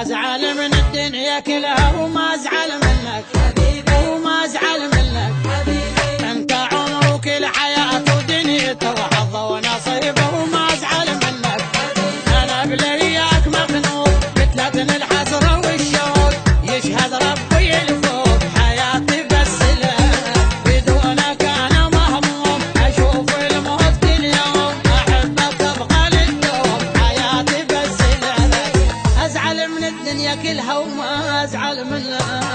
ازعل من الدنيا كلها وما ازعل منك حبيبي، وما ازعل منك حبيبي. انت عمرك الحياة ودنيته وحظه ونصيبه وما ازعل منك حبيبي. انا بلياك مخنوق مثلتني الحسرة والشوق، يشهد ربي الفوق حياتي بس لك، بدونك انا مهموم اشوف الموت كل يوم، احبك ابقى للدوم حياتي بس لك. ازعل من الدنيا كلها وما ازعل منك.